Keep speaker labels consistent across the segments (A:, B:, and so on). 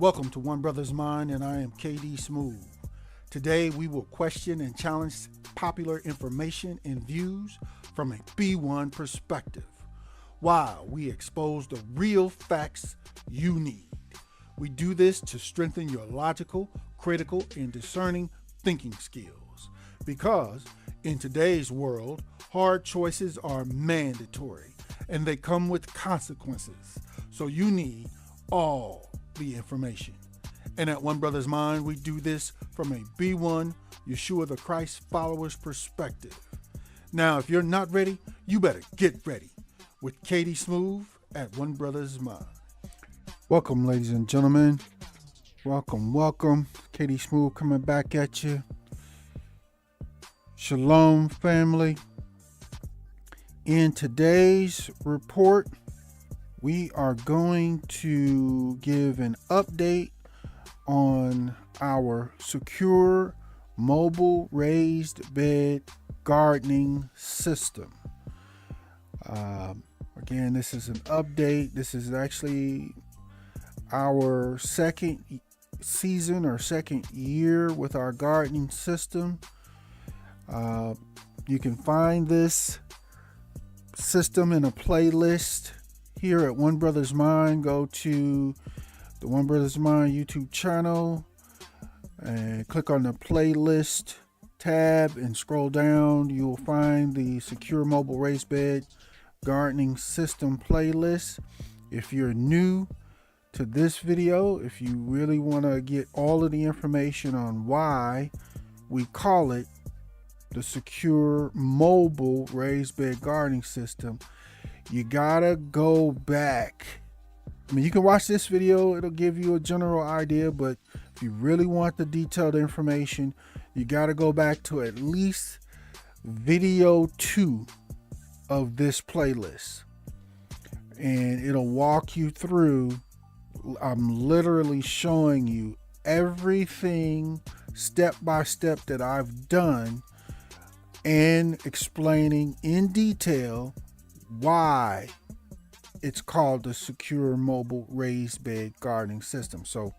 A: Welcome to One Brothas Mind, and I am KD Smooth. Today we will question and challenge popular information and views from a B1 perspective, while we expose the real facts you need. We do this to strengthen your logical, critical, and discerning thinking skills. Because in today's world, hard choices are mandatory and they come with consequences. So you need all the information. And at One Brothas Mind, we do this from a B1 Yeshua the Christ follower's perspective. Now, if you're not ready, you better get ready with KD Smooth at One Brothas Mind. Welcome, ladies and gentlemen. Welcome. KD Smooth coming back at you. Shalom, family. In today's report, we are going to give an update on our secure mobile raised bed gardening system. Again, this is an update. This is actually our second season or second year with our gardening system. You can find this system in a playlist here at One Brothas Mind. Go to the One Brothas Mind YouTube channel and click on the playlist tab and scroll down. You will find the Secure Mobile Raised Bed Gardening System playlist. If you're new to this video, if you really want to get all of the information on why we call it the Secure Mobile Raised Bed Gardening System, you gotta go back. I mean, you can watch this video, it'll give you a general idea, but if you really want the detailed information, you gotta go back to at least video 2 of this playlist, and it'll walk you through. I'm literally showing you everything step by step that I've done and explaining in detail why it's called the Secure Mobile Raised Bed Gardening System. So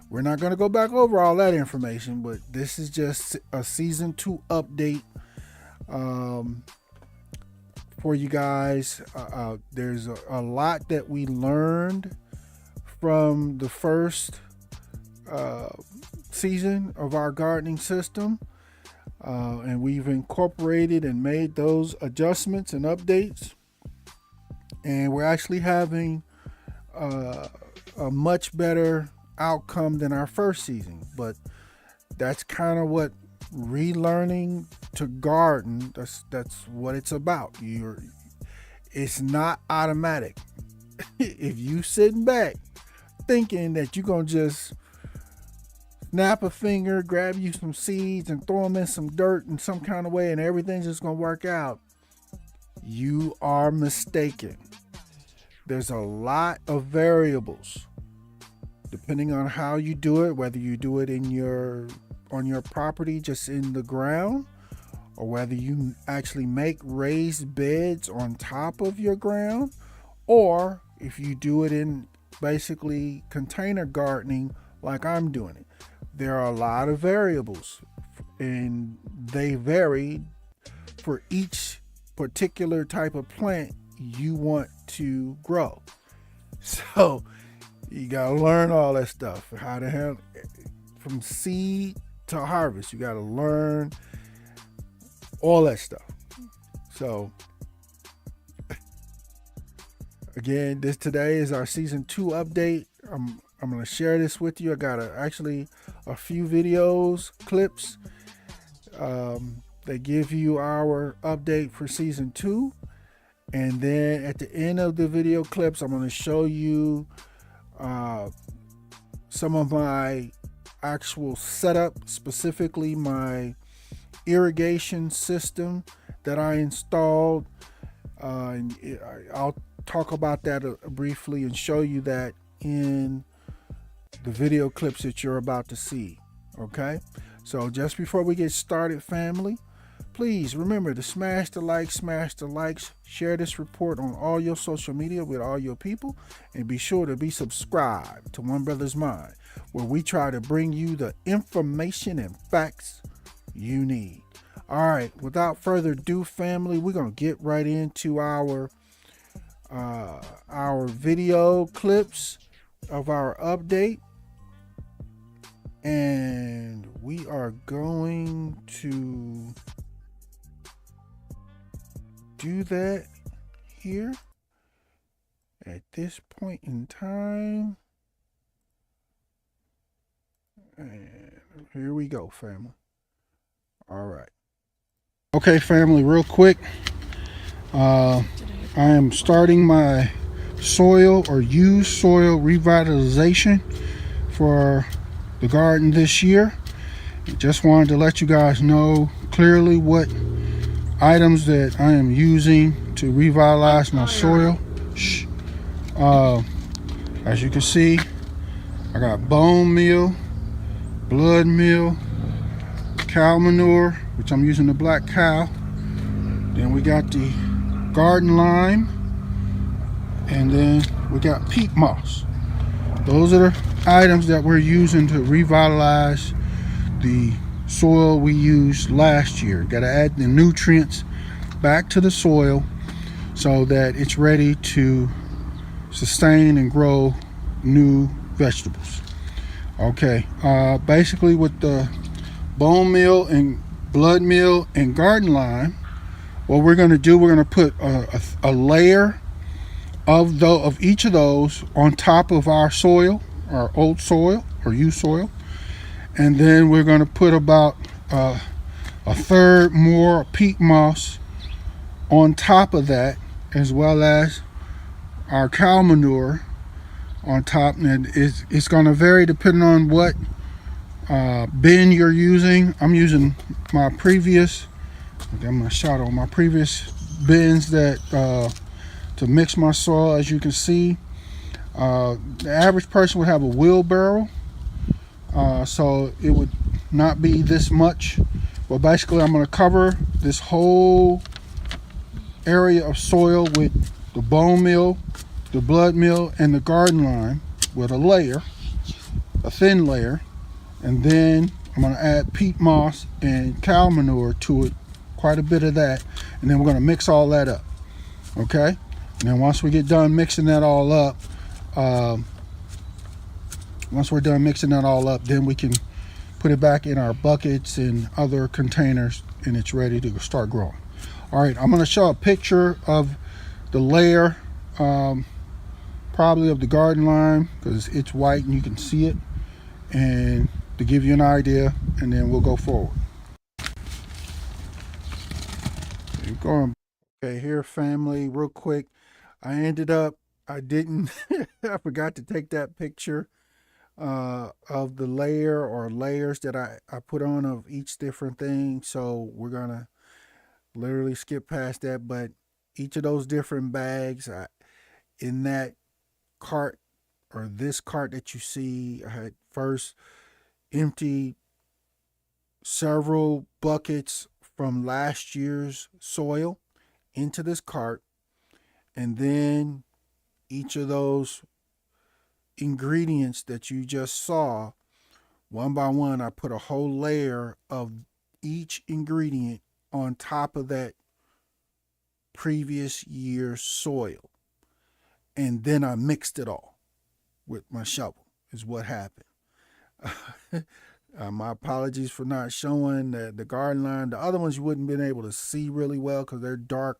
A: we're not going to go back over all that information, but this is just a season 2 update for you guys. There's a lot that we learned from the first season of our gardening system, and we've incorporated and made those adjustments and updates, and we're actually having a much better outcome than our first season. But that's kind of what relearning to garden, that's what it's about. It's not automatic. If you sitting back thinking that you're gonna just snap a finger, grab you some seeds and throw them in some dirt in some kind of way and everything's just gonna work out, you are mistaken. There's a lot of variables depending on how you do it, whether you do it on your property, just in the ground, or whether you actually make raised beds on top of your ground, or if you do it in basically container gardening like I'm doing it. There are a lot of variables, and they vary for each particular type of plant you want to grow. So you gotta learn all that stuff, how to handle from seed to harvest. You gotta learn all that stuff. So again, today is our season 2 update. I'm going to share this with you. I got actually a few videos, clips. They give you our update for season 2. And then at the end of the video clips, I'm going to show you some of my actual setup, specifically my irrigation system that I installed. And I'll talk about that briefly and show you that in the video clips that you're about to see. Okay, so just before we get started, family, Please remember to smash the likes, share this report on all your social media with all your people, and be sure to be subscribed to One Brothas Mind, where we try to bring you the information and facts you need. All right, without further ado, family, we're gonna get right into our video clips of our update, and we are going to do that here at this point in time. And here we go, family. All right. Okay, family, real quick. I am starting my soil or used soil revitalization for the garden this year. Just wanted to let you guys know clearly what items that I am using to revitalize my soil. As you can see, I got bone meal, blood meal, cow manure, which I'm using the black cow. Then we got the garden lime, and then we got peat moss. Those are the items that we're using to revitalize the soil we used last year. Got to add the nutrients back to the soil so that it's ready to sustain and grow new vegetables. Okay, basically with the bone meal and blood meal and garden lime, what we're going to do, we're going to put a layer of each of those on top of our soil, our old soil or used soil, and then we're going to put about a third more peat moss on top of that, as well as our cow manure on top. And it's going to vary depending on what bin you're using. I'm using my previous, I got my shot on my previous bins that to mix my soil. As you can see, the average person would have a wheelbarrow, so it would not be this much. But basically, I'm going to cover this whole area of soil with the bone meal, the blood meal, and the garden lime with a layer, a thin layer, and then I'm going to add peat moss and cow manure to it, quite a bit of that, and then we're going to mix all that up. Okay, and then once we get done mixing that all up, then we can put it back in our buckets and other containers, and it's ready to start growing. All right, I'm going to show a picture of the layer, probably of the garden lime, because it's white and you can see it, and to give you an idea, and then we'll go forward. Keep going. Okay, here, family, real quick. I didn't, I forgot to take that picture of the layer or layers that I put on of each different thing. So we're going to literally skip past that. But each of those different bags, in that cart or this cart that you see, I had first emptied several buckets from last year's soil into this cart, and then each of those ingredients that you just saw, one by one, I put a whole layer of each ingredient on top of that previous year's soil, and then I mixed it all with my shovel, is what happened. My apologies for not showing the garden line. The other ones you wouldn't have been able to see really well because they're dark,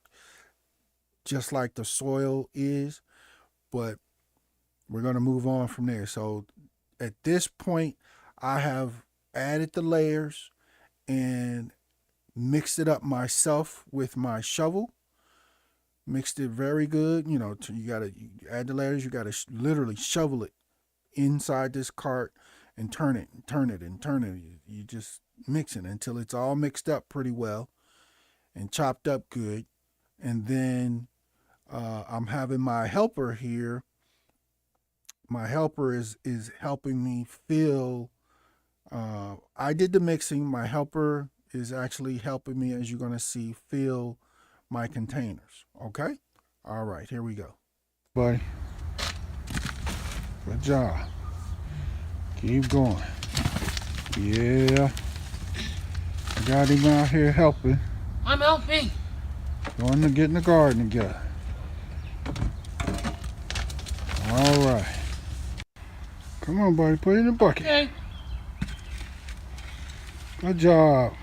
A: just like the soil is. But we're going to move on from there. So at this point, I have added the layers and mixed it up myself with my shovel. Mixed it very good. You add the layers. You got to literally shovel it inside this cart and turn it and turn it and turn it. You just mix it until it's all mixed up pretty well and chopped up good. And then I'm having my helper here. My helper is helping me fill. I did the mixing. My helper is actually helping me, as you're going to see, fill my containers. Okay? All right, here we go. Buddy, good job. Keep going. Yeah. I got him out here helping.
B: I'm helping.
A: Going to get in the garden together. All right. Come on, buddy. Put it in the bucket.
B: Okay.
A: Good job.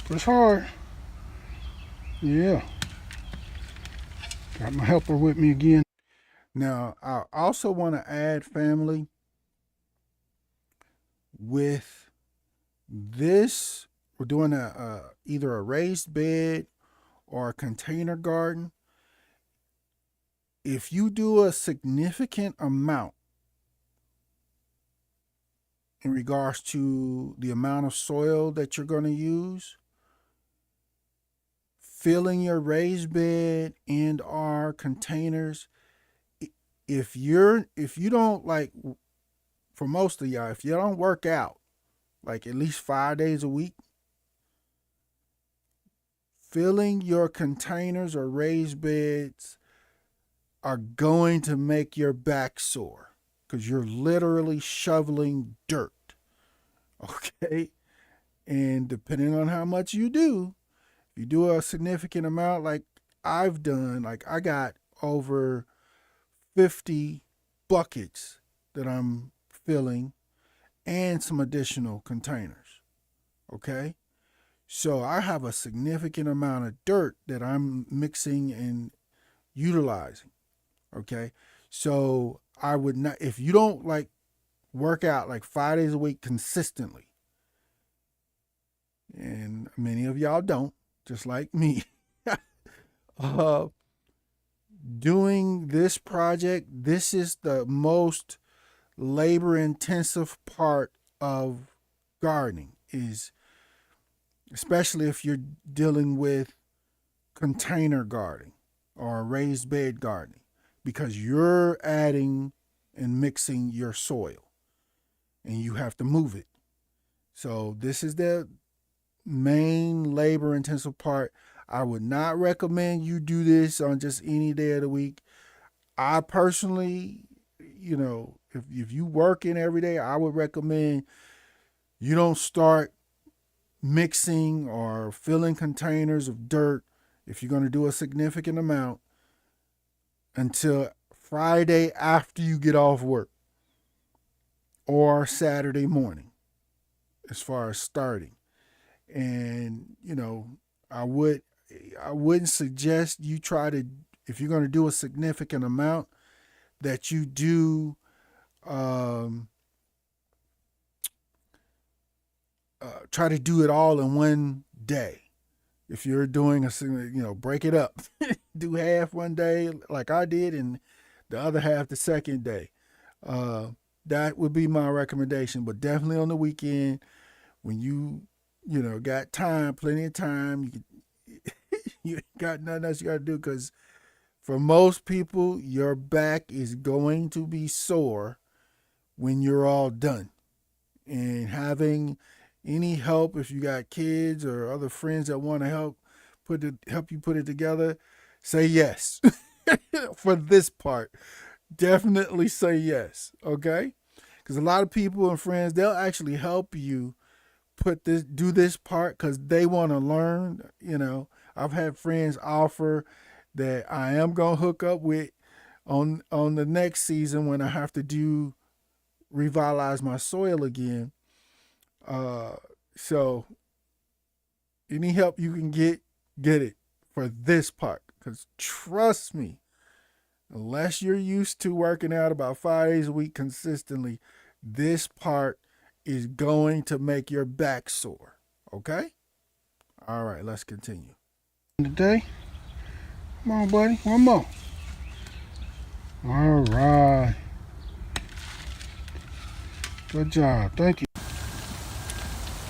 A: Push hard. Yeah. Got my helper with me again. Now, I also want to add, family, with this, we're doing either a raised bed or a container garden. If you do a significant amount in regards to the amount of soil that you're going to use, filling your raised bed and our containers, if you don't, like, for most of y'all, if you don't work out like at least 5 days a week, filling your containers or raised beds are going to make your back sore because you're literally shoveling dirt. Okay? And depending on how much you do, if you do a significant amount like I've done, like I got over 50 buckets that I'm filling and some additional containers. Okay? So I have a significant amount of dirt that I'm mixing and utilizing. Okay? So I would not, if you don't like work out like 5 days a week consistently, and many of y'all don't, just like me, doing this project, this is the most labor intensive part of gardening, is especially if you're dealing with container gardening or raised bed gardening, because you're adding and mixing your soil and you have to move it. So this is the main labor intensive part. I would not recommend you do this on just any day of the week. I personally, if you work in every day, I would recommend you don't start mixing or filling containers of dirt, if you're going to do a significant amount, until Friday after you get off work or Saturday morning, as far as starting. And, I wouldn't suggest you try to, if you're going to do a significant amount, that you do try to do it all in one day. If you're doing break it up. Do half one day like I did and the other half the second day. That would be my recommendation. But definitely on the weekend, when you got time, plenty of time, you got nothing else you got to do, because for most people, your back is going to be sore when you're all done. And having any help, if you got kids or other friends that want to help you put it together, say yes. For this part, definitely say yes. Okay? Because a lot of people and friends, they'll actually help you do this part because they want to learn. I've had friends offer that I am gonna hook up with on the next season when I have to revitalize my soil again. So any help you can get it for this part, because trust me, unless you're used to working out about 5 days a week consistently, this part is going to make your back sore. Okay? All right, let's continue. Today, come on, buddy, one more. All right. Good job. Thank you.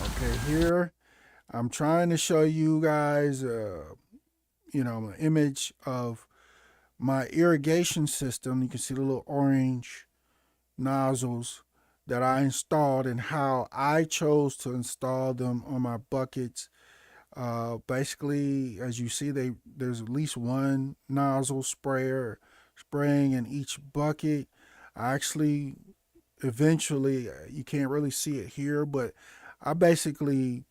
A: Okay, here I'm trying to show you guys, an image of my irrigation system. You can see the little orange nozzles that I installed and how I chose to install them on my buckets. Basically, as you see, there's at least one nozzle sprayer spraying in each bucket. I actually eventually, you can't really see it here, but I basically,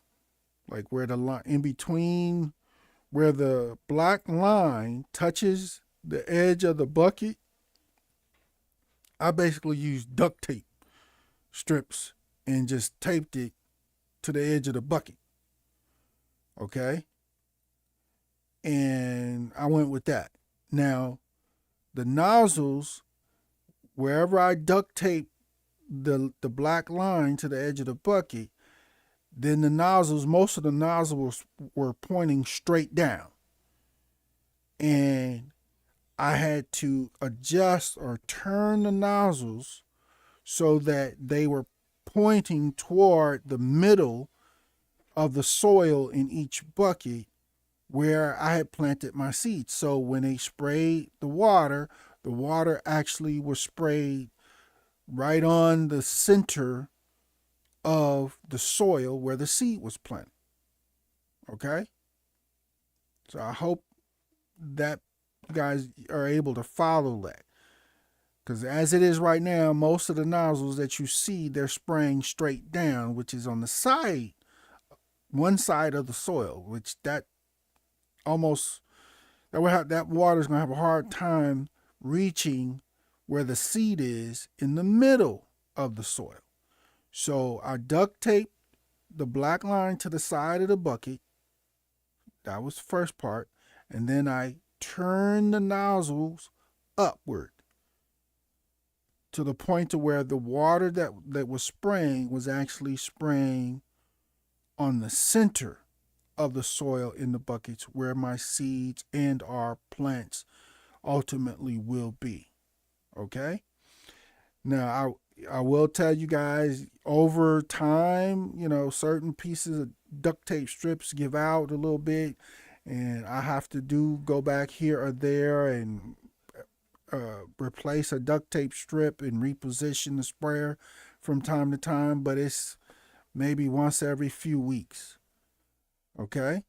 A: like, where the line in between where the black line touches the edge of the bucket, I basically used duct tape strips and just taped it to the edge of the bucket. Okay? And I went with that. Now, the nozzles, wherever I duct tape the black line to the edge of the bucket, then the nozzles, most of the nozzles were pointing straight down. And I had to adjust or turn the nozzles so that they were pointing toward the middle of the soil in each bucket where I had planted my seeds. So when they sprayed the water actually was sprayed right on the center of the soil where the seed was planted. Okay? So I hope that you guys are able to follow that. Because as it is right now, most of the nozzles that you see, they're spraying straight down, which is on the side, one side of the soil, which that water is going to have a hard time reaching where the seed is in the middle of the soil. So I duct taped the black line to the side of the bucket. That was the first part. And then I turned the nozzles upward to the point to where the water that was spraying was actually spraying on the center of the soil in the buckets where my seeds and our plants ultimately will be. Okay? Now, I will tell you guys, over time, certain pieces of duct tape strips give out a little bit, and I have to go back here or there and replace a duct tape strip and reposition the sprayer from time to time, but it's maybe once every few weeks. Okay?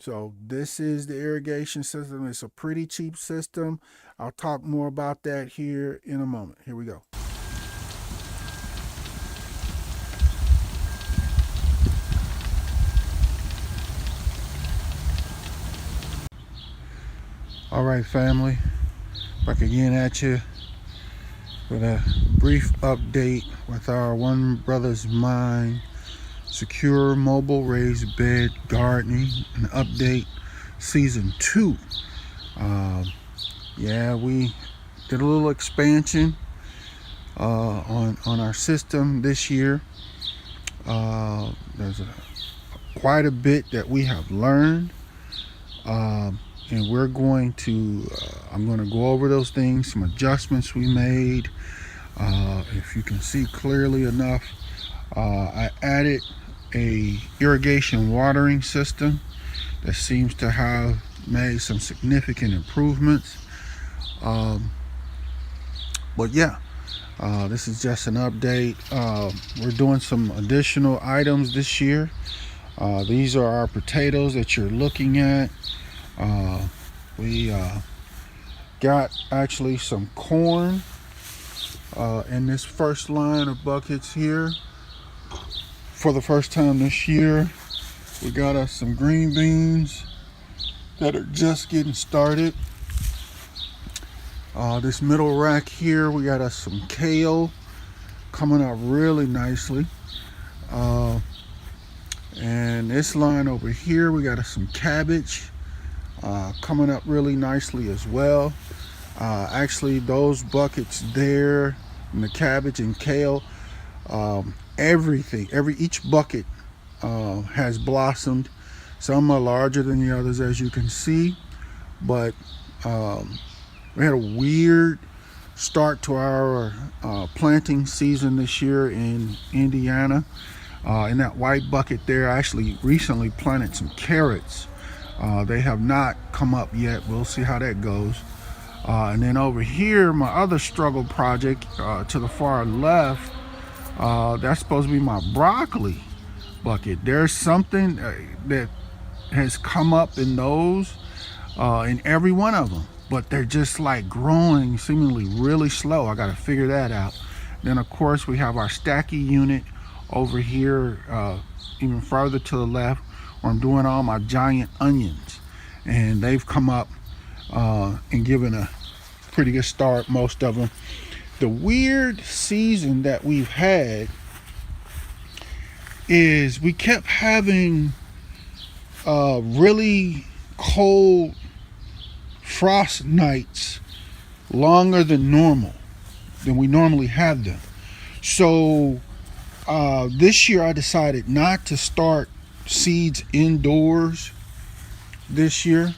A: So this is the irrigation system. It's a pretty cheap system. I'll talk more about that here in a moment. Here we go. All right, family. Back again at you with a brief update with our One Brothas Mind Secure Mobile Raised Bed Gardening and Update Season 2. We did a little expansion on our system this year. There's quite a bit that we have learned. And we're going to, I'm going to go over those things, some adjustments we made. If you can see clearly enough, I added a irrigation watering system that seems to have made some significant improvements. This is just an update. We're doing some additional items this year. These are our potatoes that you're looking at. We got actually some corn in this first line of buckets here. For the first time this year, we got us some green beans that are just getting started. This middle rack here, we got us some kale coming up really nicely. And this line over here, we got us some cabbage coming up really nicely as well. Actually, those buckets there, and the cabbage and kale, each bucket has blossomed. Some are larger than the others, as you can see, but we had a weird start to our planting season this year in Indiana. In that white bucket there, I actually recently planted some carrots. They have not come up yet. We'll see how that goes. And then over here, my other struggle project to the far left, that's supposed to be my broccoli bucket. There's something that has come up in those, in every one of them, but they're just like growing seemingly really slow. I got to figure that out. Then of course we have our stacky unit over here, even further to the left, where I'm doing all my giant onions, and they've come up and given a pretty good start, most of them. The weird season that we've had is we kept having really cold frost nights longer than we normally have them. So this year I decided not to start seeds indoors this year.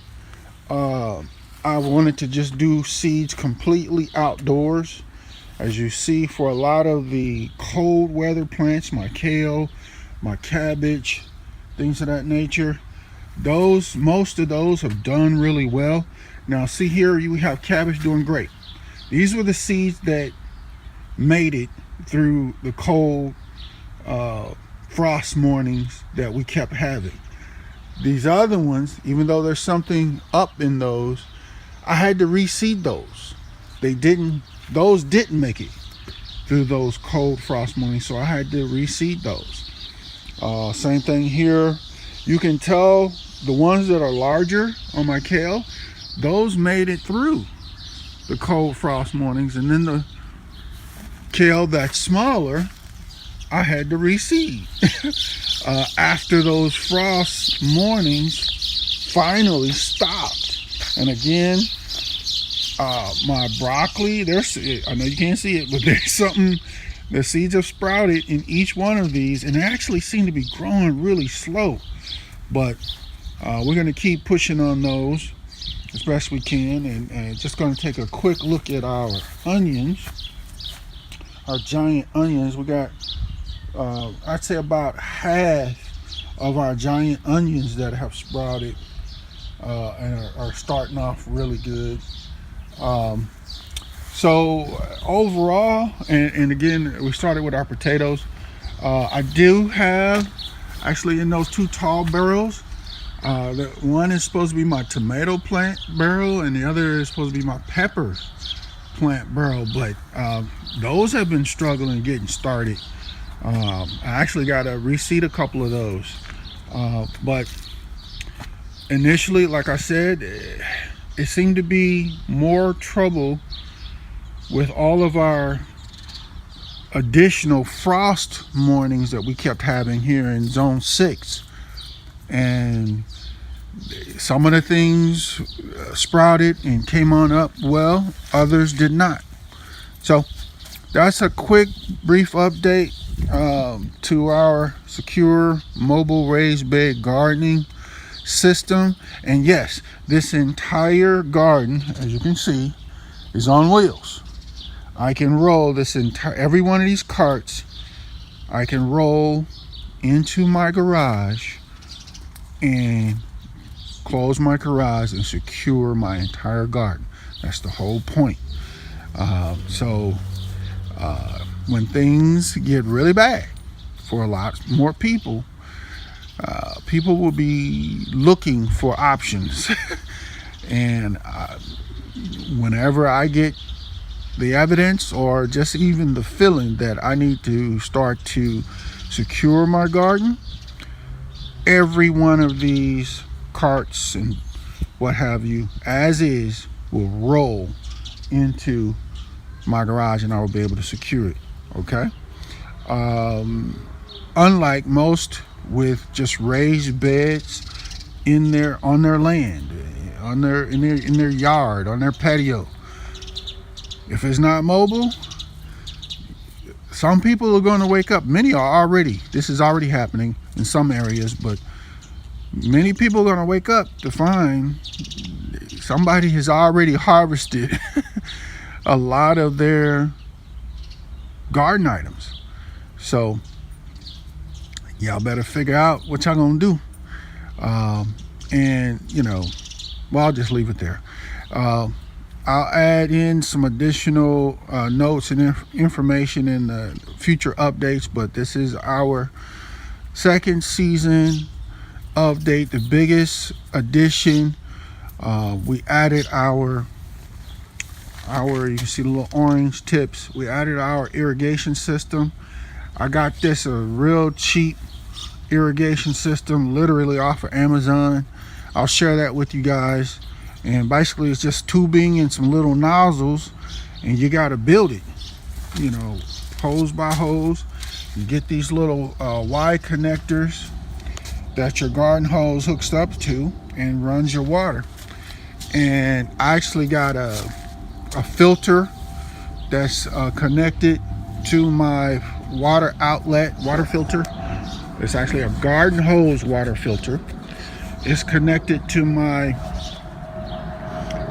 A: I wanted to just do seeds completely outdoors. As you see, for a lot of the cold weather plants, my kale, my cabbage, things of that nature, most of those have done really well. Now see here, you have cabbage doing great. These were the seeds that made it through the cold frost mornings that we kept having. These other ones, even though there's something up in those, I had to reseed those. Those didn't make it through those cold frost mornings, so I had to reseed those. Same thing here. You can tell the ones that are larger on my kale, those made it through the cold frost mornings, and then the kale that's smaller, I had to reseed. After those frost mornings finally stopped. And again, my broccoli, I know you can't see it, but there's something, the seeds have sprouted in each one of these, and they actually seem to be growing really slow. But we're going to keep pushing on those as best we can, and just going to take a quick look at our onions, our giant onions. We got, I'd say about half of our giant onions that have sprouted and are starting off really good. So overall, and again, we started with our potatoes. I do have, actually, in those two tall barrels, the one is supposed to be my tomato plant barrel, and the other is supposed to be my pepper plant barrel, but those have been struggling getting started. I actually got to reseed a couple of those, but initially, like I said, it seemed to be more trouble with all of our additional frost mornings that we kept having here in zone 6. And some of the things sprouted and came on up well, others did not. So that's a quick brief update to our secure mobile raised bed gardening system. And yes, this entire garden, as you can see, is on wheels. I can roll every one of these carts, I can roll into my garage and close my garage and secure my entire garden. That's the whole point. So when things get really bad for a lot more people, people will be looking for options. And whenever I get the evidence or just even the feeling that I need to start to secure my garden, every one of these carts and what have you, as is, will roll into my garage and I will be able to secure it. Okay. Unlike most with just raised beds on their land, in their yard, on their patio. If it's not mobile, some people are going to wake up. Many are already. This is already happening in some areas, but many people are going to wake up to find somebody has already harvested a lot of their garden items. So y'all better figure out what y'all gonna do. And I'll just leave it there. I'll add in some additional notes and information in the future updates, but this is our second season update, the biggest addition. We added our you can see the little orange tips. We added our irrigation system. I got this a real cheap irrigation system, literally off of Amazon. I'll share that with you guys. And basically it's just tubing and some little nozzles, and you got to build it, you know, hose by hose. You get these little Y connectors that your garden hose hooks up to and runs your water. And I actually got a filter that's connected to my water outlet water filter. It's actually a garden hose water filter. It's connected to my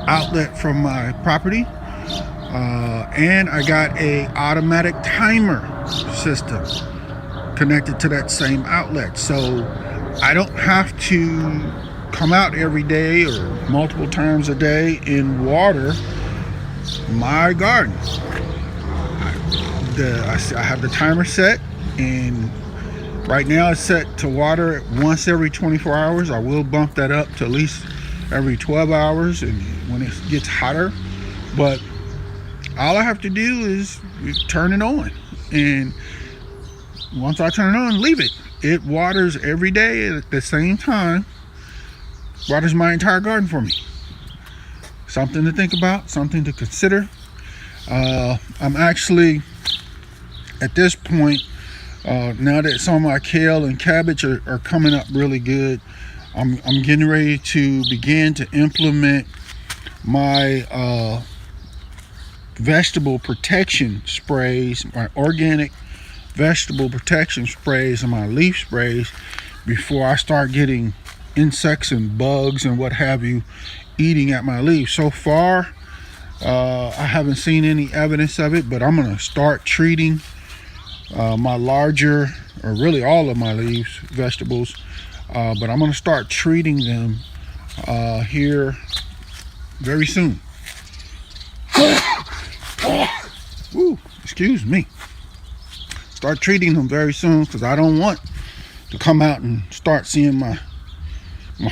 A: outlet from my property, and I got a automatic timer system connected to that same outlet, so I don't have to come out every day or multiple times a day and water my garden. I have the timer set, and right now it's set to water it once every 24 hours. I will bump that up to at least every 12 hours and when it gets hotter, but all I have to do is turn it on, and once I turn it on, leave it. It waters every day at the same time, waters my entire garden for me. Something to think about, something to consider. I'm actually at this point, now that some of my kale and cabbage are coming up really good, I'm getting ready to begin to implement my vegetable protection sprays, my organic vegetable protection sprays and my leaf sprays, before I start getting insects and bugs and what have you eating at my leaves. So far, I haven't seen any evidence of it, but I'm going to start treating my larger, or really all of my leaves, vegetables, but I'm going to start treating them here very soon. Woo, excuse me. Start treating them very soon, because I don't want to come out and start seeing my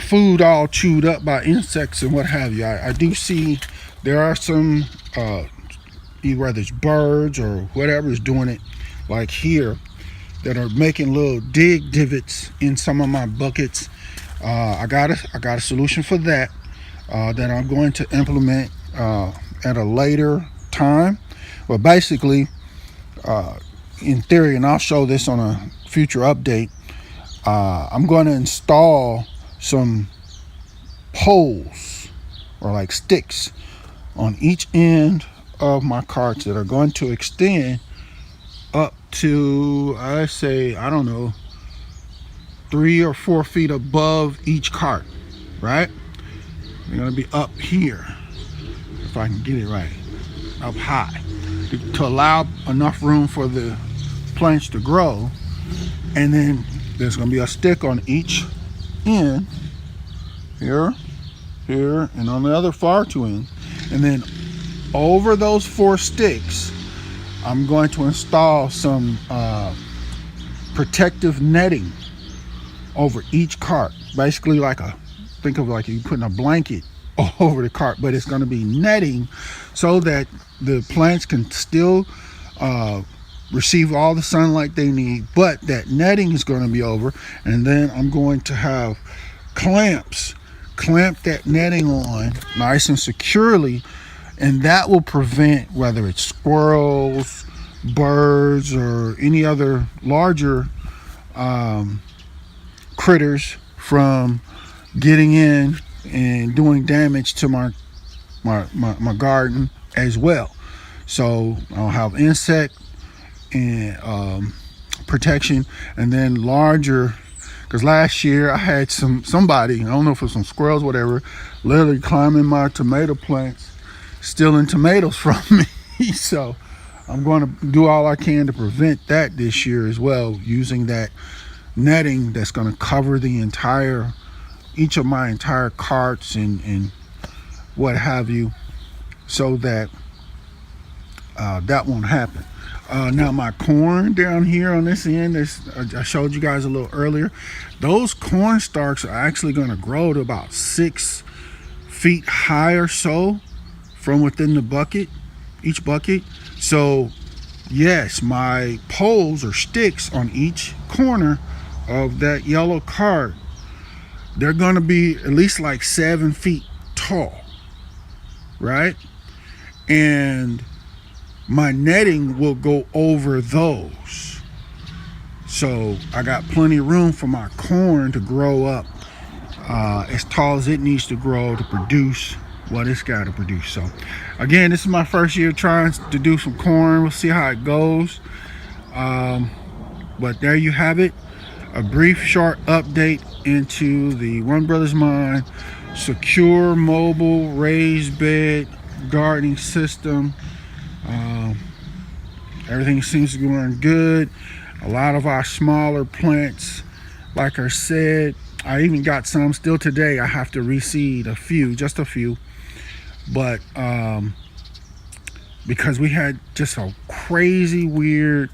A: food all chewed up by insects and what have you. I do see there are some whether it's birds or whatever is doing it, like here, that are making little dig divots in some of my buckets. I got a solution for that that I'm going to implement at a later time. But basically, in theory, and I'll show this on a future update, I'm going to install some poles, or like sticks, on each end of my carts that are going to extend up to, I say, I don't know, 3 or 4 feet above each cart, right? They're going to be up here, if I can get it right, up high, to allow enough room for the plants to grow. And then there's going to be a stick on each end, here, and on the other far 2 ends. And then over those 4 sticks, I'm going to install some protective netting over each cart. Basically think of like you putting a blanket over the cart, but it's going to be netting so that the plants can still receive all the sunlight they need, but that netting is going to be over. And then I'm going to have clamps clamp that netting on nice and securely, and that will prevent, whether it's squirrels, birds, or any other larger critters, from getting in and doing damage to my garden as well. So I'll have insect and protection, and then larger, because last year I had somebody, I don't know if it was some squirrels, whatever, literally climbing my tomato plants, stealing tomatoes from me. So I'm going to do all I can to prevent that this year as well, using that netting that's going to cover each of my entire carts and what have you. so that that won't happen. Now my corn down here on this end, I showed you guys a little earlier. Those corn stalks are actually going to grow to about 6 feet high or so from within the bucket, each bucket. So yes, my poles or sticks on each corner of that yellow cart, they're going to be at least like 7 feet tall, right? And my netting will go over those. So I got plenty of room for my corn to grow up as tall as it needs to grow to produce what it's got to produce. So again, this is my first year trying to do some corn. We'll see how it goes. But there you have it. A brief short update into the One Brothas Mind secure mobile raised bed gardening system. Everything seems to be going good. A lot of our smaller plants, like I said, I even got some still today. I have to reseed just a few. But because we had just a crazy, weird,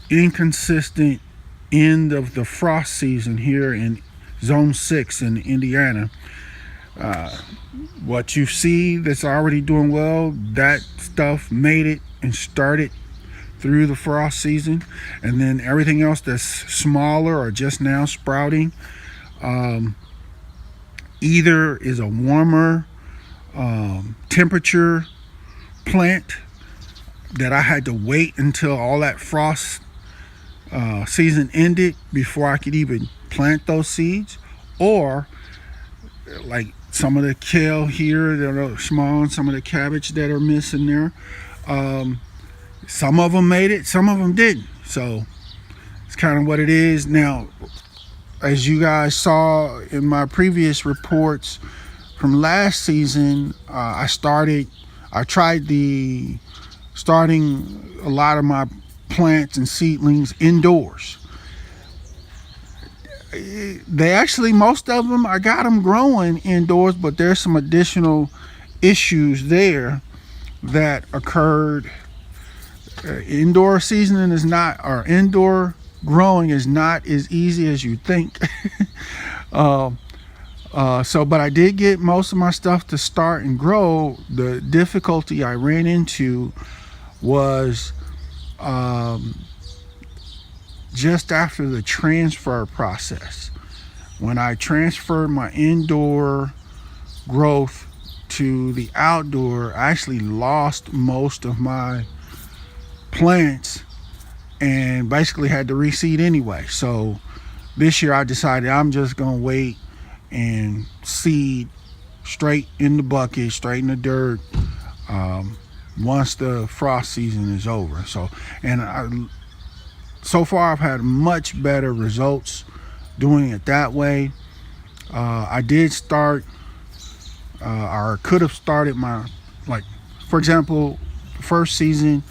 A: inconsistent end of the frost season here in Zone 6 in Indiana. What you see that's already doing well, that stuff made it and started through the frost season. And then everything else that's smaller or just now sprouting, either is a warmer temperature plant that I had to wait until all that frost season ended before I could even plant those seeds, or like some of the kale here that are small and some of the cabbage that are missing there. Some of them made it, some of them didn't. So it's kind of what it is. Now, as you guys saw in my previous reports from last season, I tried starting a lot of my plants and seedlings indoors. They actually, most of them, I got them growing indoors, but there's some additional issues there that occurred. Indoor seasoning is not, or indoor growing is not as easy as you think. But I did get most of my stuff to start and grow. The difficulty I ran into was just after the transfer process. When I transferred my indoor growth to the outdoor, I actually lost most of my plants and basically had to reseed anyway. So this year I decided I'm just gonna wait and seed straight in the bucket, straight in the dirt, once the frost season is over. So far I've had much better results doing it that way. I did start, or could have started for example, first season,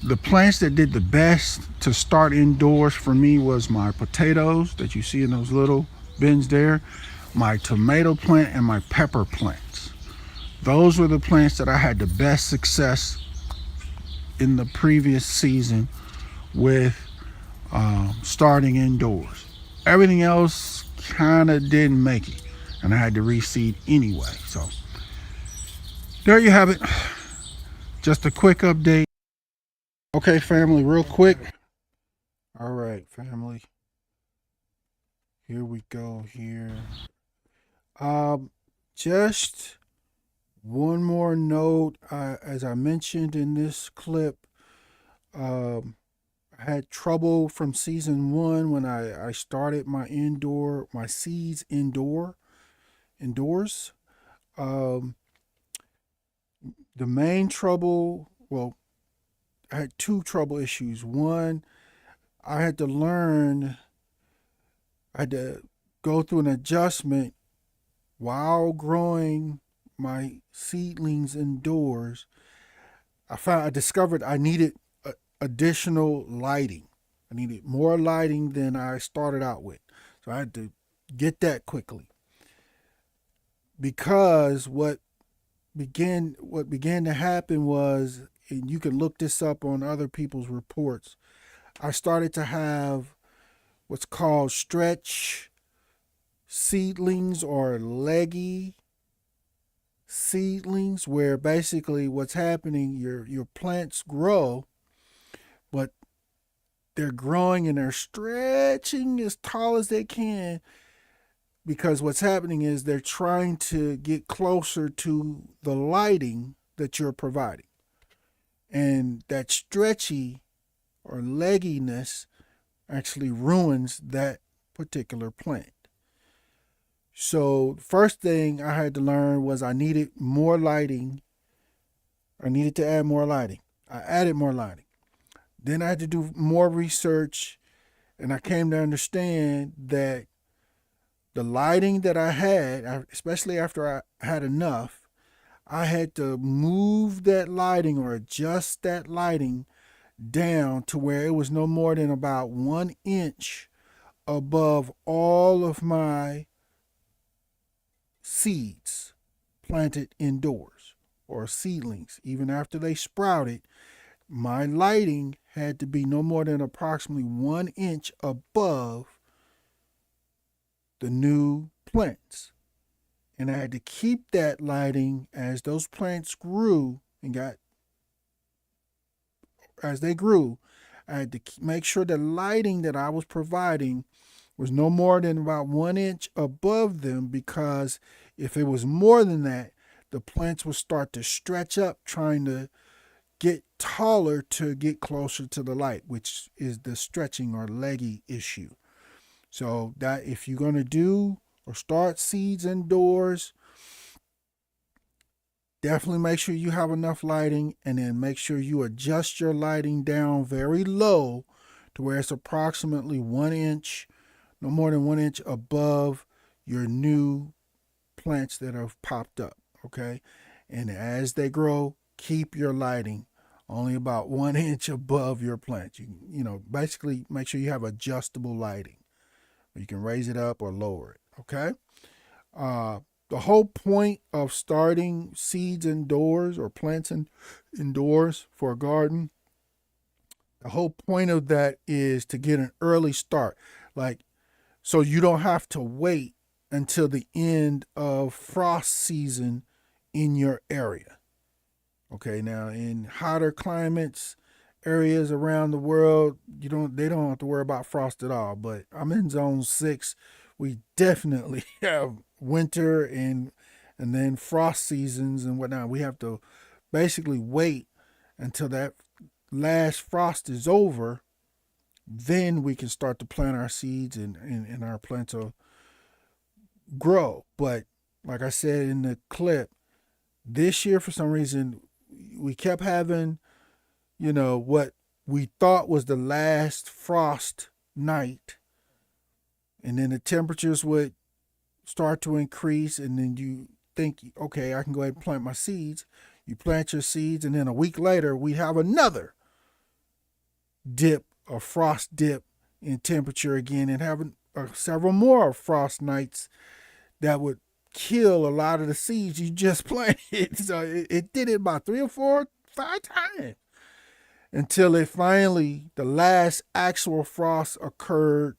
A: the plants that did the best to start indoors for me was my potatoes that you see in those little bins there, my tomato plant, and my pepper plants. Those were the plants that I had the best success in the previous season with starting indoors. Everything else kind of didn't make it, and I had to reseed anyway. So there you have it. Just a quick update. Okay, family, real quick. All right, family. Here we go here. Just one more note. As I mentioned in this clip, I had trouble from season 1 when I started my seeds indoors. The main trouble, well, I had 2 trouble issues. One, I had to go through an adjustment while growing my seedlings indoors. I discovered I needed additional lighting. I needed more lighting than I started out with. So I had to get that quickly. Because what began to happen was, and you can look this up on other people's reports, I started to have what's called stretch seedlings or leggy seedlings, where basically what's happening, your plants grow, but they're growing and they're stretching as tall as they can, because what's happening is they're trying to get closer to the lighting that you're providing. And that stretchy or legginess actually ruins that particular plant. So, first thing I had to learn was I needed more lighting. I needed to add more lighting. I added more lighting. Then I had to do more research, and I came to understand that the lighting that I had, especially after I had enough, I had to move that lighting or adjust that lighting down to where it was no more than about 1 inch above all of my seeds planted indoors, or seedlings. Even after they sprouted, my lighting had to be no more than approximately 1 inch above the new plants. And I had to keep that lighting as those plants grew and as they grew. I had to make sure the lighting that I was providing was no more than about 1 inch above them, because if it was more than that, the plants would start to stretch up, trying to get taller to get closer to the light, which is the stretching or leggy issue. So that if you're going to do or start seeds indoors, definitely make sure you have enough lighting, and then make sure you adjust your lighting down very low to where it's approximately 1 inch, no more than 1 inch above your new plants that have popped up. Okay. And as they grow, keep your lighting only about 1 inch above your plants. Basically make sure you have adjustable lighting. You can raise it up or lower it. Okay. The whole point of starting seeds indoors or plants indoors for a garden, the whole point of that is to get an early start. So you don't have to wait until the end of frost season in your area. Okay, now in hotter climates, areas around the world, they don't have to worry about frost at all. But I'm in zone 6. We definitely have winter and then frost seasons and whatnot. We have to basically wait until that last frost is over. Then we can start to plant our seeds, and our plants will grow. But like I said in the clip, this year for some reason we kept having, what we thought was the last frost night, and then the temperatures would start to increase, and then you think, okay, I can go ahead and plant my seeds. You plant your seeds, and then a week later we have another dip, a frost dip in temperature again, and having several more frost nights that would kill a lot of the seeds you just planted. So it did it about 3 or 4, 5 times until it finally, the last actual frost occurred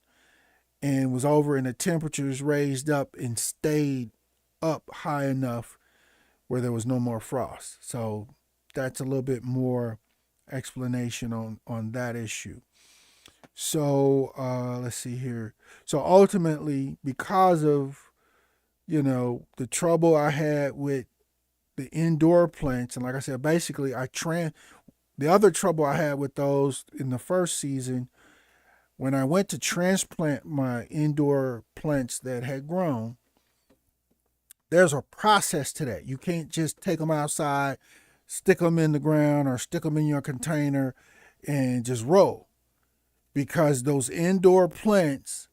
A: and was over, and the temperatures raised up and stayed up high enough where there was no more frost. So that's a little bit more explanation on that issue. So let's see here. So ultimately, because of the trouble I had with the indoor plants, and like I said, basically the other trouble I had with those in the first season, when I went to transplant my indoor plants that had grown, there's a process to that. You can't just take them outside, stick them in the ground, or stick them in your container and just roll. Because those indoor plants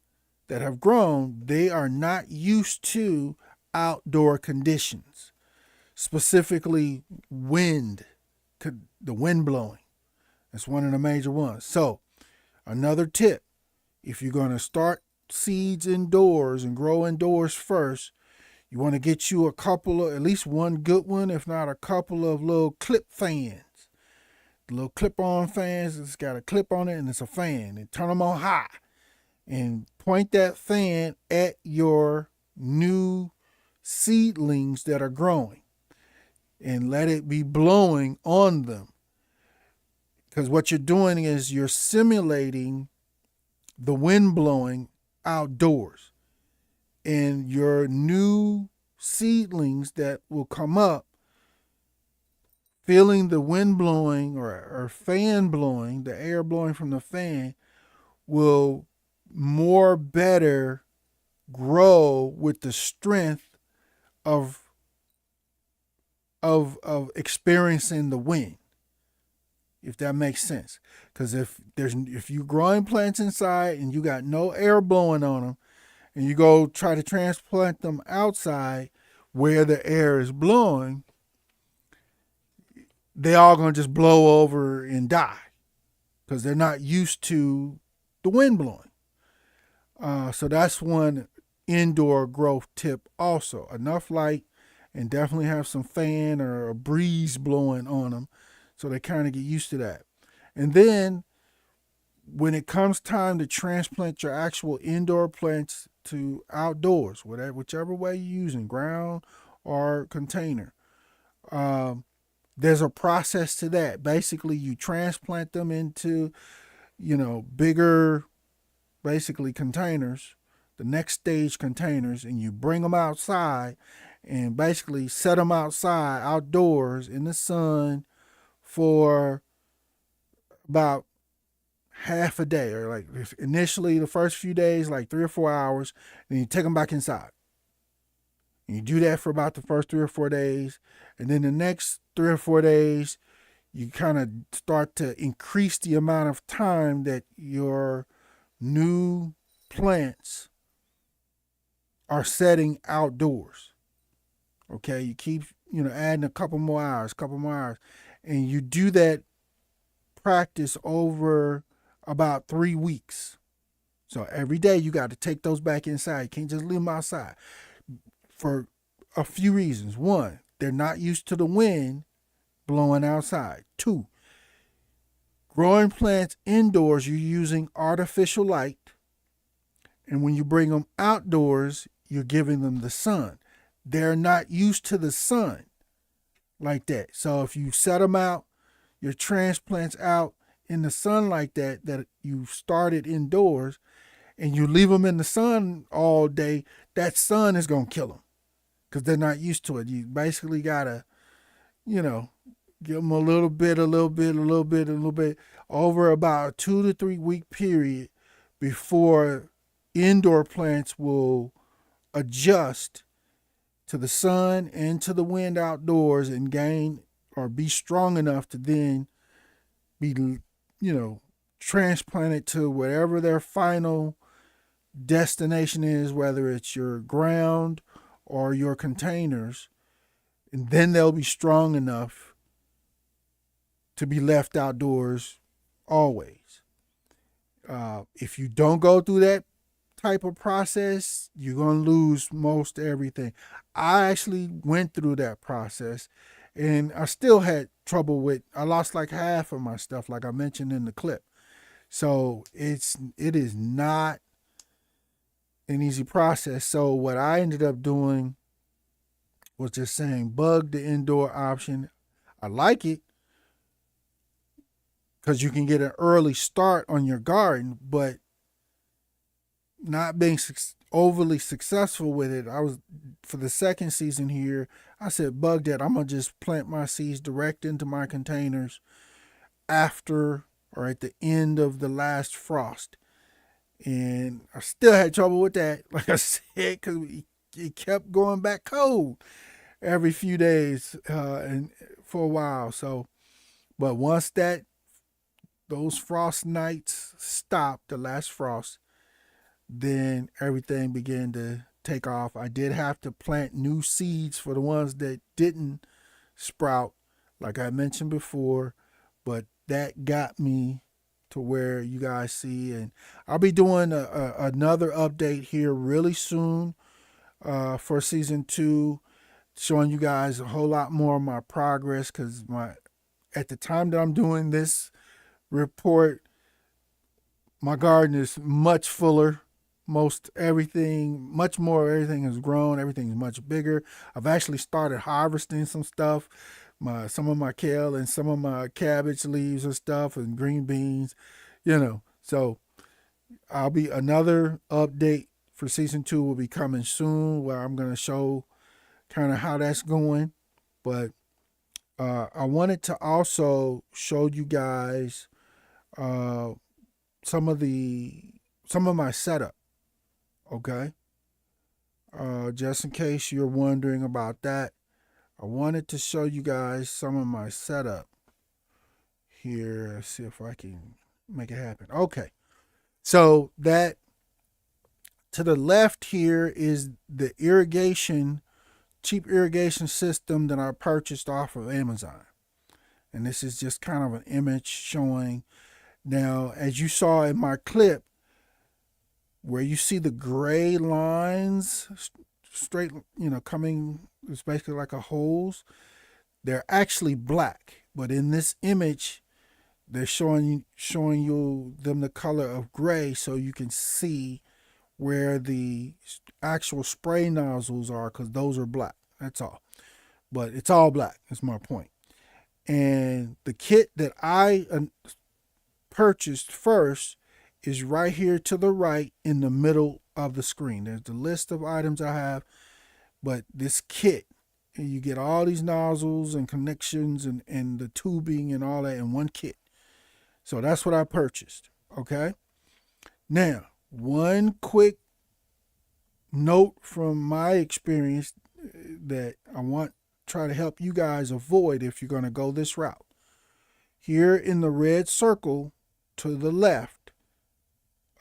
A: that have grown, they are not used to outdoor conditions, specifically the wind blowing. That's one of the major ones. So another tip, if you're going to start seeds indoors and grow indoors first, You want to get you a couple of, at least one good one, if not a couple of little clip fans. The little clip-on fans, it's got a clip on it and it's a fan. And turn them on high and point that fan at your new seedlings that are growing and let it be blowing on them. Because what you're doing is you're simulating the wind blowing outdoors. And your new seedlings that will come up, feeling the wind blowing or fan blowing, the air blowing from the fan, will more better grow with the strength of experiencing the wind, if that makes sense. Because if you're growing plants inside and you got no air blowing on them, and you go try to transplant them outside where the air is blowing, they all gonna just blow over and die because they're not used to the wind blowing. So that's one indoor growth tip also. Enough light and definitely have some fan or a breeze blowing on them so they kind of get used to that. And then when it comes time to transplant your actual indoor plants to outdoors, whichever way you're using, ground or container, there's a process to that. Basically, you transplant them into, bigger, basically containers, the next stage containers, and you bring them outside and basically set them outside, outdoors in the sun for about half a day, or like initially the first few days, like 3 or 4 hours, then you take them back inside. And you do that for about the first 3 or 4 days, and then the next 3 or 4 days, you kind of start to increase the amount of time that your new plants are setting outdoors. Okay, you keep adding a couple more hours, and you do that practice over about 3 weeks. So every day you got to take those back inside. You can't just leave them outside for a few reasons. One, they're not used to the wind blowing outside. Two, growing plants indoors, you're using artificial light. And when you bring them outdoors, you're giving them the sun. They're not used to the sun like that. So if you set them out, your transplants out in the sun like that you started indoors, and you leave them in the sun all day, that sun is going to kill them because they're not used to it. You basically got to, give them a little bit over about a 2 to 3 week period before indoor plants will adjust to the sun and to the wind outdoors and gain or be strong enough to then be, transplanted to whatever their final destination is, whether it's your ground or your containers. And then they'll be strong enough to be left outdoors always. If you don't go through that type of process, you're going to lose most everything. I actually went through that process, and I still had trouble I lost like half of my stuff, like I mentioned in the clip. So it is not an easy process. So what I ended up doing was just saying bug the indoor option. I like it because you can get an early start on your garden, but not being overly successful with it. I was, for the second season here, I said, bug that. I'm going to just plant my seeds direct into my containers after or at the end of the last frost. And I still had trouble with that, like I said, because it kept going back cold every few days and for a while. So, but once those frost nights stopped, the last frost, then everything began to take off. I did have to plant new seeds for the ones that didn't sprout, like I mentioned before, but that got me to where you guys see. And I'll be doing another update here really soon for season 2, showing you guys a whole lot more of my progress, because at the time that I'm doing this report, my garden is much fuller. Much more everything has grown. Everything's much bigger. I've actually started harvesting some stuff, some of my kale and some of my cabbage leaves and stuff, and green beans. So I'll be another update for season 2 will be coming soon, where I'm gonna show kind of how that's going. But I wanted to also show you guys uh, some of my setup. Okay, just in case you're wondering about that, I wanted to show you guys some of my setup here. Let's see if I can make it happen. Okay, so that to the left here is the cheap irrigation system that I purchased off of Amazon. And this is just kind of an image showing. Now, as you saw in my clip, where you see the gray lines straight, coming, it's basically like a hose. They're actually black, but in this image, they're showing you them the color of gray, so you can see where the actual spray nozzles are, because those are black. That's all. But it's all black. That's my point. And the kit that I purchased first is right here to the right in the middle of the screen. There's the list of items I have, but this kit, you get all these nozzles and connections and the tubing and all that in one kit. So that's what I purchased. Okay. Now, one quick note from my experience that I want try to help you guys avoid if you're going to go this route. Here in the red circle to the left,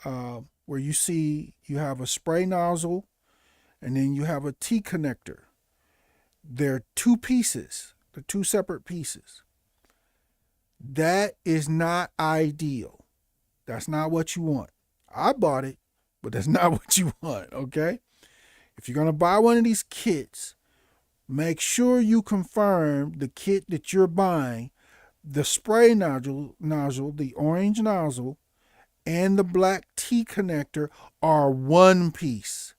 A: where you see you have a spray nozzle and then you have a T connector. They're two pieces. They're two separate pieces. That is not ideal. That's not what you want. I bought it, but that's not what you want, okay? If you're going to buy one of these kits, make sure you confirm the kit that you're buying, the spray nozzle, the orange nozzle, and the black T connector are one piece.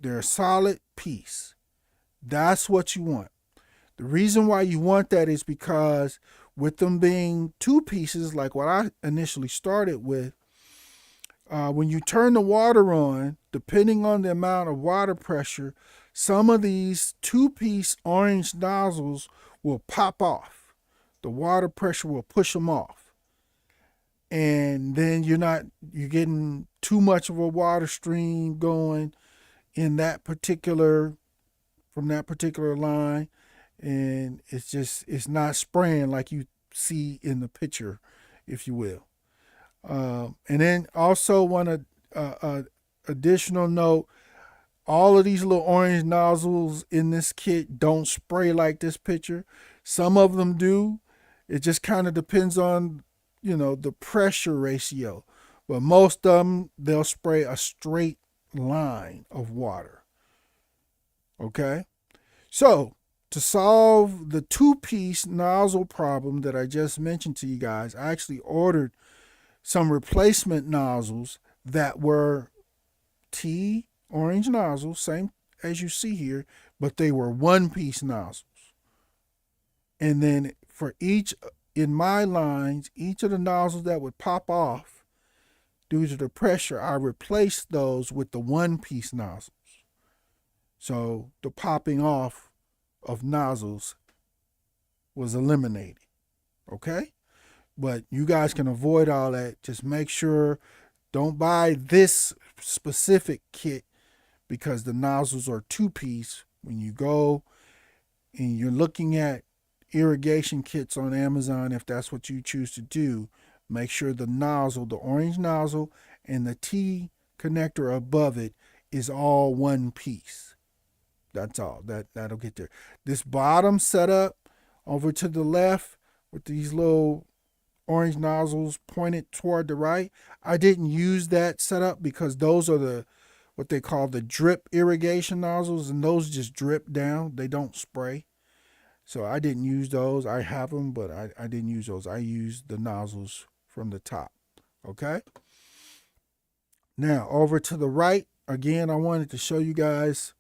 A: They're a solid piece. That's what you want. The reason why you want that is because with them being two pieces, like what I initially started with, when you turn the water on, depending on the amount of water pressure, some of these two-piece orange nozzles will pop off. The water pressure will push them off. And then you're getting too much of a water stream going from that particular line. And it's not spraying like you see in the picture, if you will. And then also want a additional note, all of these little orange nozzles in this kit don't spray like this picture. Some of them do. It just kind of depends on, the pressure ratio. But most of them, they'll spray a straight line of water. Okay? So, to solve the two-piece nozzle problem that I just mentioned to you guys, I actually ordered some replacement nozzles that were T orange nozzles, same as you see here, but they were one-piece nozzles. And then for in my lines, each of the nozzles that would pop off due to the pressure, I replaced those with the one-piece nozzles. So the popping off of nozzles was eliminated. Okay? But you guys can avoid all that. Just make sure, don't buy this specific kit because the nozzles are two-piece. When you go and you're looking at irrigation kits on Amazon, if that's what you choose to do, make sure the nozzle, the orange nozzle, and the T connector above it is all one piece. That's all. That'll get there. This bottom setup over to the left with these little orange nozzles pointed toward the right, I didn't use that setup because those are what they call the drip irrigation nozzles, and those just drip down. They don't spray. So I didn't use those. I have them, but I didn't use those. I used the nozzles from the top. Okay. Now over to the right. Again, I wanted to show you guys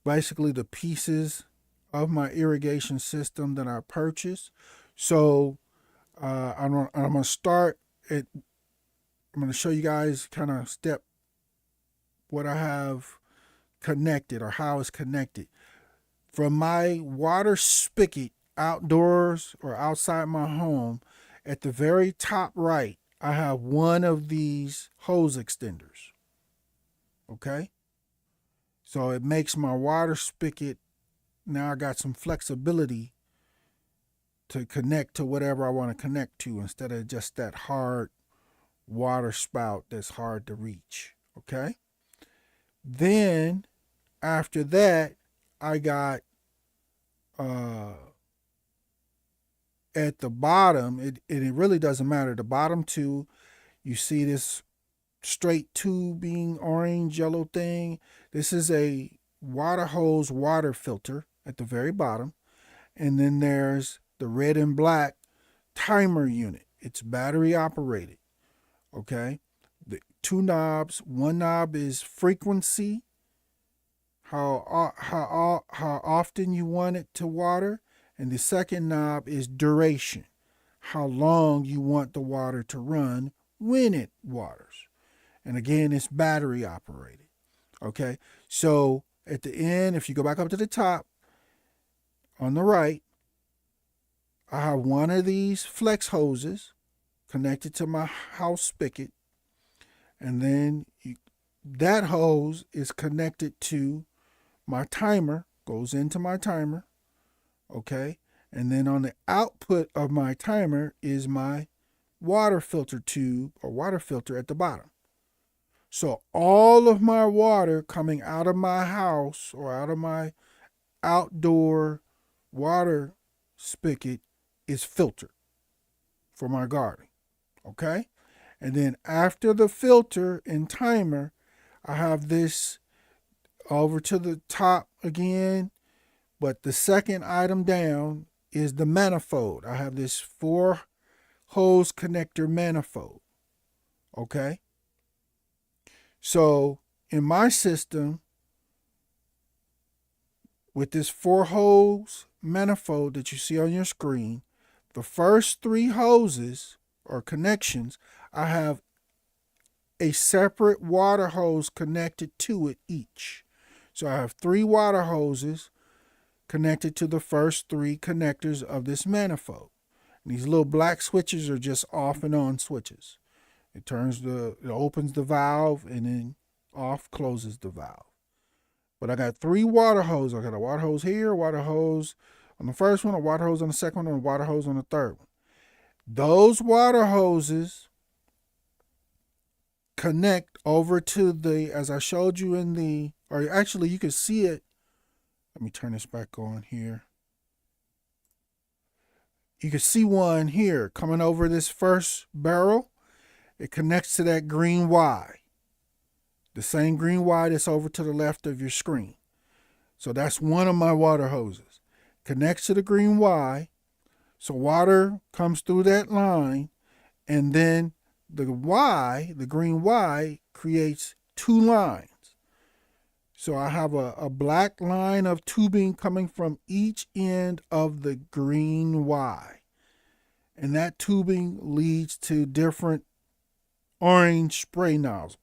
A: basically the pieces of my irrigation system that I purchased. So I'm going to start at, I'm going to show you guys kind of step what I have connected or how it's connected. From my water spigot outdoors or outside my home, at the very top right, I have one of these hose extenders. Okay? So it makes my water spigot, now I got some flexibility to connect to whatever I want to connect to instead of just that hard water spout that's hard to reach. Okay? Then after that, I got at the bottom, it really doesn't matter. The bottom two, you see this straight tubing orange yellow thing. This is a water hose water filter at the very bottom. And then there's the red and black timer unit. It's battery operated. Okay. The two knobs. One knob is frequency, how often you want it to water, and the second knob is duration, how long you want the water to run when it waters. And again, it's battery operated. Okay, so at the end, if you go back up to the top on the right, I have one of these flex hoses connected to my house spigot, and then that hose is connected to my timer, goes into my timer. Okay, and then on the output of my timer is my water filter tube or water filter at the bottom. So all of my water coming out of my house or out of my outdoor water spigot is filtered for my garden. Okay, and then after the filter and timer, I have this over to the top again, but the second item down is the manifold. I have this 4 hose connector manifold. Okay, so in my system, with this 4 hose manifold that you see on your screen, the first 3 hoses or connections, I have a separate water hose connected to it each. So I have 3 water hoses connected to the first 3 connectors of this manifold. And these little black switches are just off and on switches. It opens the valve and then off, closes the valve. But I got 3 water hoses. I got a water hose here, a water hose on the first one, a water hose on the second one, and a water hose on the third one. Those water hoses connect over to the, as I showed you in the, or actually you can see it. Let me turn this back on here. You can see one here coming over this first barrel. It connects to that green Y. The same green Y that's over to the left of your screen. So that's one of my water hoses. Connects to the green Y. So water comes through that line, and then the Y, the green Y, creates 2 lines. So I have a black line of tubing coming from each end of the green Y. And that tubing leads to different orange spray nozzles.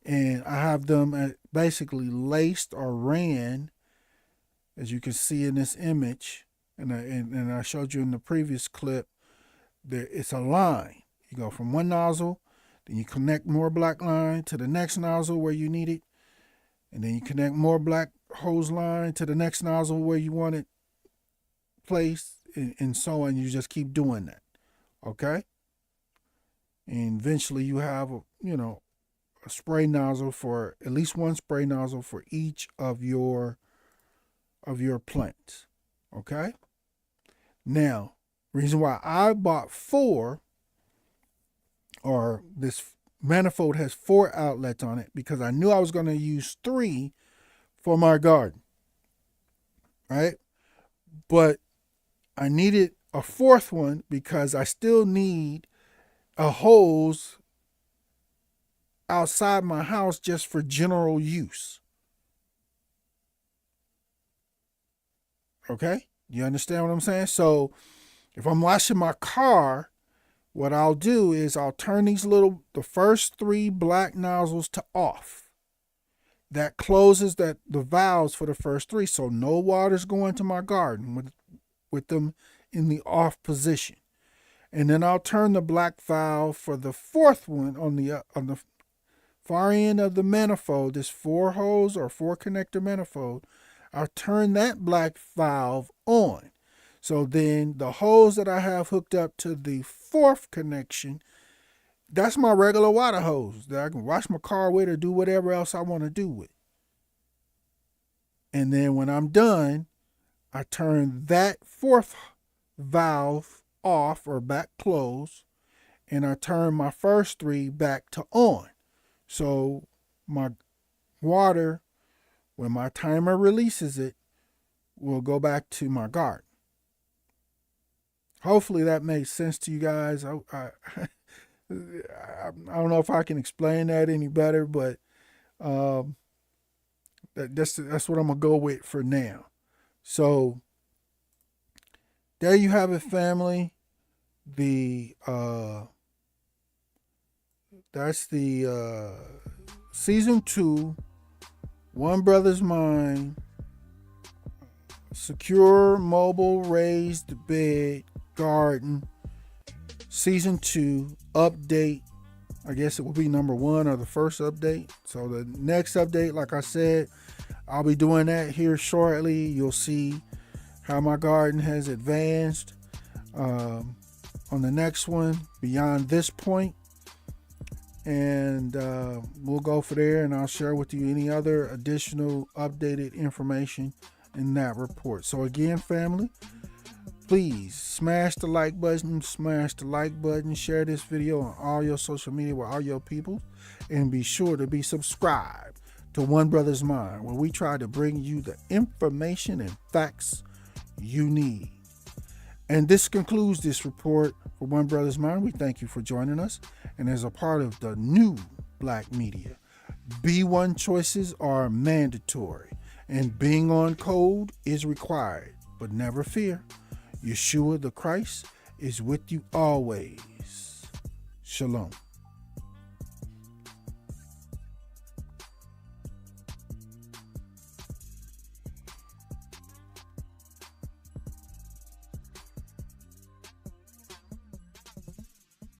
A: And I have them basically laced or ran, as you can see in this image. And I showed you in the previous clip, it's a line. You go from one nozzle, then you connect more black line to the next nozzle where you need it. And then you connect more black hose line to the next nozzle where you want it placed, and so on. You just keep doing that. Okay? And eventually you have, a spray nozzle for, at least one spray nozzle for each of your plants. Okay? Now, reason why I bought 4, or this manifold has 4 outlets on it because I knew I was going to use 3 for my garden, right? But I needed a 4th one because I still need a hose outside my house just for general use. Okay? You understand what I'm saying? So if I'm washing my car, what I'll do is I'll turn the first 3 black nozzles to off. That closes the valves for the first 3, so no water's going to my garden with them in the off position. And then I'll turn the black valve for the 4th one on the far end of the manifold, this 4 hose or 4 connector manifold. I'll turn that black valve on. So then the hose that I have hooked up to the 4th connection, that's my regular water hose that I can wash my car with or do whatever else I want to do with. And then when I'm done, I turn that 4th valve off or back closed, and I turn my first 3 back to on. So my water, when my timer releases it, will go back to my garden. Hopefully that makes sense to you guys. I don't know if I can explain that any better, but that's what I'm gonna go with for now. So there you have it, family. That's the season 2, One Brothas Mind, secure mobile raised bed garden, season 2 update. I guess it will be number 1 or the first update. So the next update, like I said, I'll be doing that here shortly. You'll see how my garden has advanced on the next one beyond this point. And we'll go for there, and I'll share with you any other additional updated information in that report. So again, family, please smash the like button, share this video on all your social media with all your people, and be sure to be subscribed to One Brothas Mind, where we try to bring you the information and facts you need. And this concludes this report for One Brothas Mind. We thank you for joining us. And as a part of the new Black media, B1 choices are mandatory, and being on code is required. But never fear, Yeshua the Christ is with you always. Shalom.